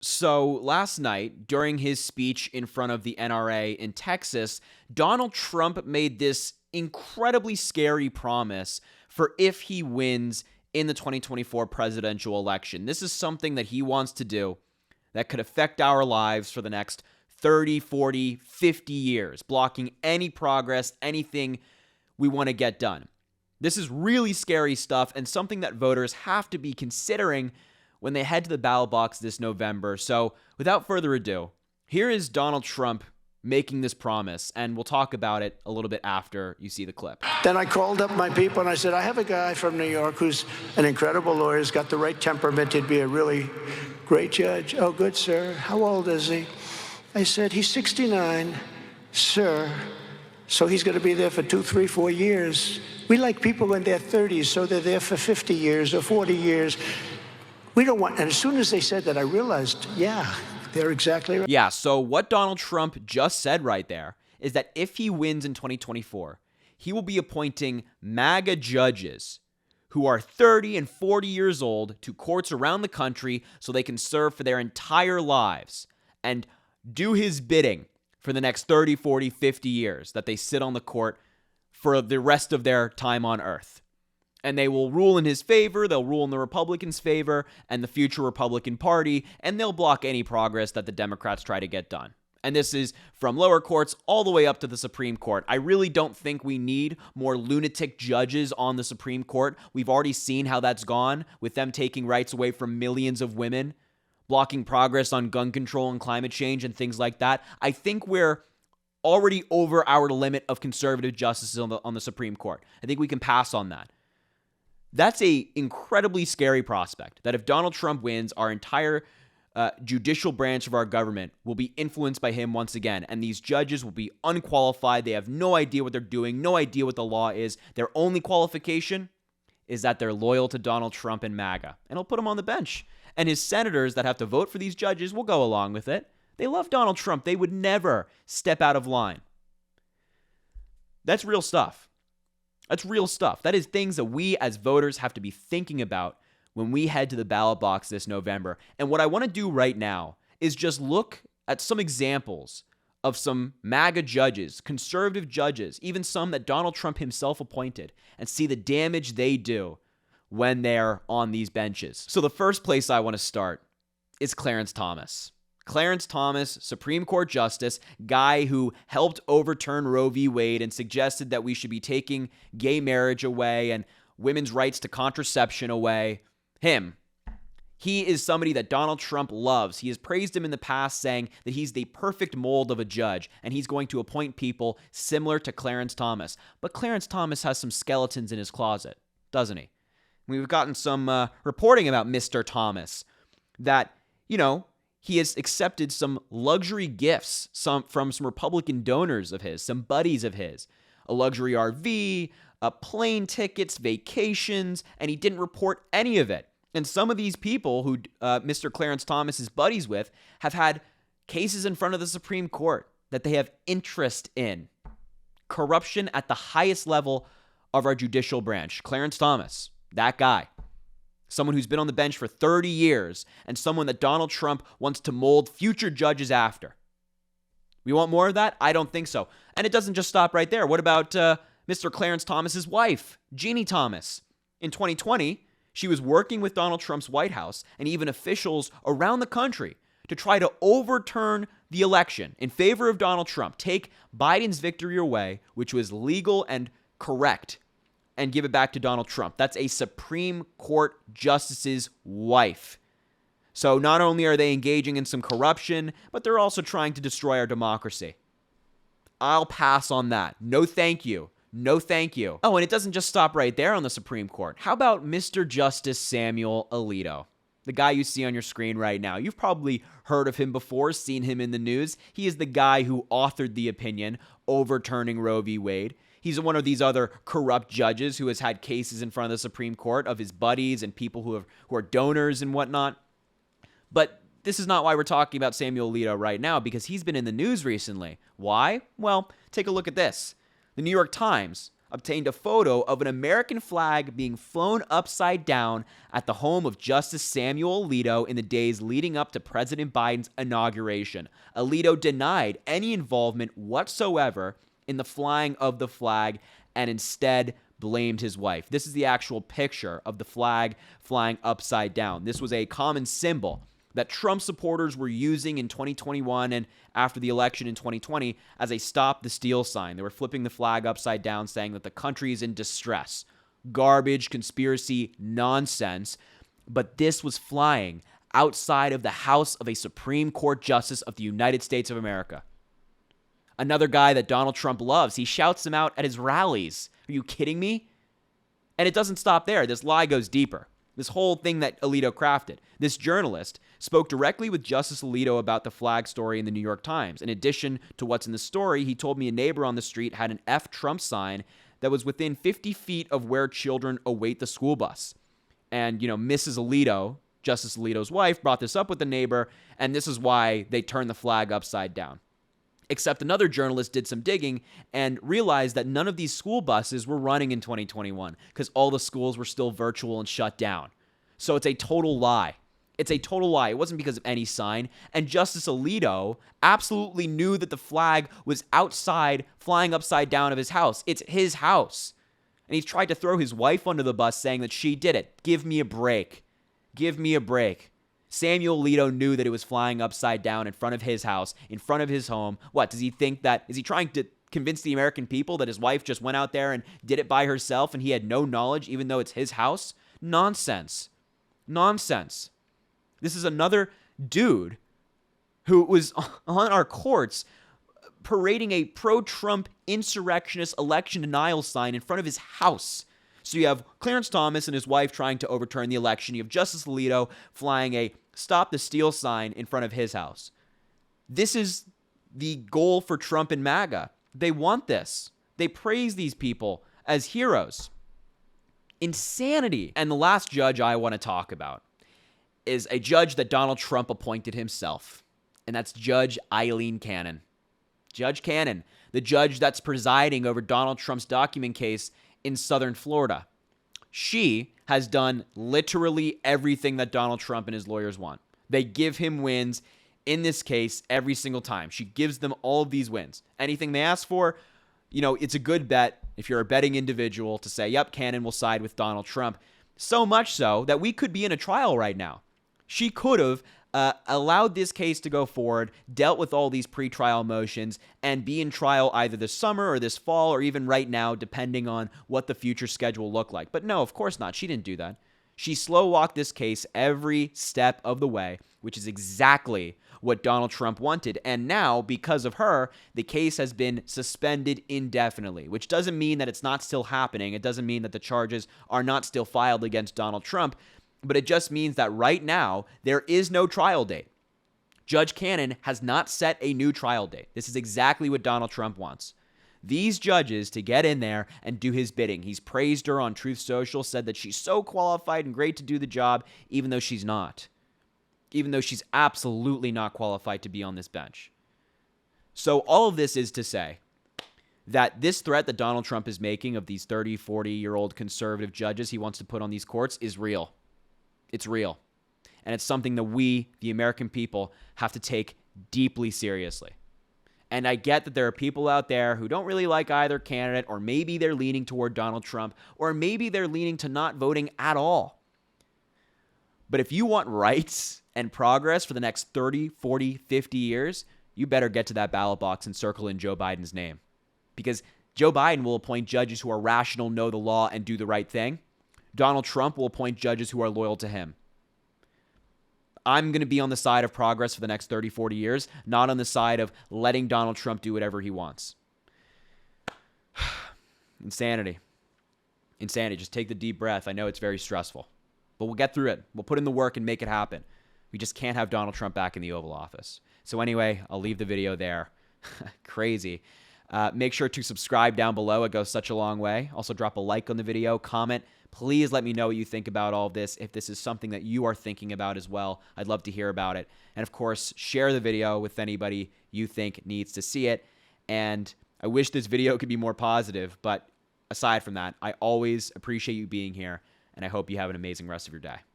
So last night, during his speech in front of the NRA in Texas, Donald Trump made this incredibly scary promise for if he wins in the 2024 presidential election. This is something that he wants to do that could affect our lives for the next 30, 40, 50 years, blocking any progress, anything we want to get done. This is really scary stuff and something that voters have to be considering when they head to the ballot box this November. So without further ado, here is Donald Trump making this promise, and we'll talk about it a little bit after you see the clip. Then I called up my people and I said, I have a guy from New York who's an incredible lawyer, he's got the right temperament, he'd be a really great judge. Oh, good, sir. How old is he? I said, he's 69, sir. So he's going to be there for 2, 3, 4 years. We like people in their 30s, so they're there for 50 years or 40 years. We don't want, and as soon as they said that, I realized, yeah, they're exactly right. Yeah, so what Donald Trump just said right there is that if he wins in 2024, he will be appointing Maga judges who are 30 and 40 years old to courts around the country so they can serve for their entire lives and do his bidding for the next 30, 40, 50 years that they sit on the court for the rest of their time on earth. And they will rule in his favor, they'll rule in the Republicans' favor and the future Republican Party, and they'll block any progress that the Democrats try to get done. And this is from lower courts all the way up to the Supreme Court. I really don't think we need more lunatic judges on the Supreme Court. We've already seen how that's gone with them taking rights away from millions of women, blocking progress on gun control and climate change and things like that. I think we're already over our limit of conservative justices on the Supreme Court. I think we can pass on that. That's a incredibly scary prospect, that if Donald Trump wins, our entire judicial branch of our government will be influenced by him once again. And these judges will be unqualified. They have no idea what they're doing, no idea what the law is. Their only qualification is that they're loyal to Donald Trump and MAGA. And he'll put them on the bench. And his senators that have to vote for these judges will go along with it. They love Donald Trump. They would never step out of line. That's real stuff. That's real stuff. That is things that we as voters have to be thinking about when we head to the ballot box this November. And what I want to do right now is just look at some examples of some MAGA judges, conservative judges, even some that Donald Trump himself appointed, and see the damage they do when they're on these benches. So the first place I want to start is Clarence Thomas. Clarence Thomas, Supreme Court Justice, guy who helped overturn Roe v. Wade and suggested that we should be taking gay marriage away and women's rights to contraception away. Him. He is somebody that Donald Trump loves. He has praised him in the past, saying that he's the perfect mold of a judge, and he's going to appoint people similar to Clarence Thomas. But Clarence Thomas has some skeletons in his closet, doesn't he? We've gotten some reporting about Mr. Thomas that, he has accepted some luxury gifts from some Republican donors of his, some buddies of his, a luxury RV, plane tickets, vacations, and he didn't report any of it. And some of these people who Mr. Clarence Thomas is buddies with have had cases in front of the Supreme Court that they have interest in. Corruption at the highest level of our judicial branch. Clarence Thomas, that guy. Someone who's been on the bench for 30 years, and someone that Donald Trump wants to mold future judges after. We want more of that? I don't think so. And it doesn't just stop right there. What about Mr. Clarence Thomas's wife, Jeannie Thomas? In 2020, she was working with Donald Trump's White House and even officials around the country to try to overturn the election in favor of Donald Trump, take Biden's victory away, which was legal and correct, and give it back to Donald Trump. That's a Supreme Court justice's wife. So not only are they engaging in some corruption, but they're also trying to destroy our democracy. I'll pass on that. No thank you. No thank you. Oh, and it doesn't just stop right there on the Supreme Court. How about Mr. Justice Samuel Alito? The guy you see on your screen right now. You've probably heard of him before, seen him in the news. He is the guy who authored the opinion overturning Roe v. Wade. He's one of these other corrupt judges who has had cases in front of the Supreme Court of his buddies and people who are donors and whatnot. But this is not why we're talking about Samuel Alito right now, because he's been in the news recently. Why? Well, take a look at this. The New York Times, obtained a photo of an American flag being flown upside down at the home of Justice Samuel Alito in the days leading up to President Biden's inauguration. Alito denied any involvement whatsoever in the flying of the flag and instead blamed his wife. This is the actual picture of the flag flying upside down. This was a common symbol that Trump supporters were using in 2021 and after the election in 2020 as a stop the steal sign. They were flipping the flag upside down, saying that the country is in distress. Garbage, conspiracy, nonsense. But this was flying outside of the house of a Supreme Court Justice of the United States of America. Another guy that Donald Trump loves. He shouts him out at his rallies. Are you kidding me? And it doesn't stop there. This lie goes deeper. This whole thing that Alito crafted. This journalist spoke directly with Justice Alito about the flag story in the New York Times. In addition to what's in the story, he told me a neighbor on the street had an F Trump sign that was within 50 feet of where children await the school bus. And, Mrs. Alito, Justice Alito's wife, brought this up with the neighbor, and this is why they turned the flag upside down. Except another journalist did some digging and realized that none of these school buses were running in 2021 because all the schools were still virtual and shut down. So it's a total lie. It's a total lie. It wasn't because of any sign. And Justice Alito absolutely knew that the flag was outside, flying upside down of his house. It's his house. And he's tried to throw his wife under the bus saying that she did it. Give me a break. Give me a break. Samuel Alito knew that it was flying upside down in front of his house, in front of his home. What, does he think that, is he trying to convince the American people that his wife just went out there and did it by herself and he had no knowledge even though it's his house? Nonsense. Nonsense. This is another dude who was on our courts parading a pro-Trump insurrectionist election denial sign in front of his house. So you have Clarence Thomas and his wife trying to overturn the election. You have Justice Alito flying a stop the steal sign in front of his house. This is the goal for Trump and Maga. They want this. They praise these people as heroes. Insanity. And the last judge I want to talk about is a judge that Donald Trump appointed himself, and that's Judge Eileen Cannon. Judge Cannon, the judge that's presiding over Donald Trump's document case in southern Florida. She has done literally everything that Donald Trump and his lawyers want. They give him wins in this case every single time. She gives them all of these wins. Anything they ask for, it's a good bet if you're a betting individual to say, yep, Cannon will side with Donald Trump. So much so that we could be in a trial right now. She could have allowed this case to go forward, dealt with all these pretrial motions, and be in trial either this summer or this fall or even right now, depending on what the future schedule looked like. But no, of course not. She didn't do that. She slow-walked this case every step of the way, which is exactly what Donald Trump wanted. And now, because of her, the case has been suspended indefinitely, which doesn't mean that it's not still happening. It doesn't mean that the charges are not still filed against Donald Trump. But it just means that right now, there is no trial date. Judge Cannon has not set a new trial date. This is exactly what Donald Trump wants. These judges to get in there and do his bidding. He's praised her on Truth Social, said that she's so qualified and great to do the job, even though she's not. Even though she's absolutely not qualified to be on this bench. So all of this is to say that this threat that Donald Trump is making of these 30, 40-year-old conservative judges he wants to put on these courts is real. It's real. And it's something that we, the American people, have to take deeply seriously. And I get that there are people out there who don't really like either candidate, or maybe they're leaning toward Donald Trump, or maybe they're leaning to not voting at all. But if you want rights and progress for the next 30, 40, 50 years, you better get to that ballot box and circle in Joe Biden's name. Because Joe Biden will appoint judges who are rational, know the law, and do the right thing. Donald Trump will appoint judges who are loyal to him. I'm going to be on the side of progress for the next 30, 40 years, not on the side of letting Donald Trump do whatever he wants. Insanity. Insanity. Just take the deep breath. I know it's very stressful, but we'll get through it. We'll put in the work and make it happen. We just can't have Donald Trump back in the Oval Office. So anyway, I'll leave the video there. Crazy. Make sure to subscribe down below. It goes such a long way. Also drop a like on the video, comment. Please let me know what you think about all of this. If this is something that you are thinking about as well, I'd love to hear about it. And of course, share the video with anybody you think needs to see it. And I wish this video could be more positive, but aside from that, I always appreciate you being here, and I hope you have an amazing rest of your day.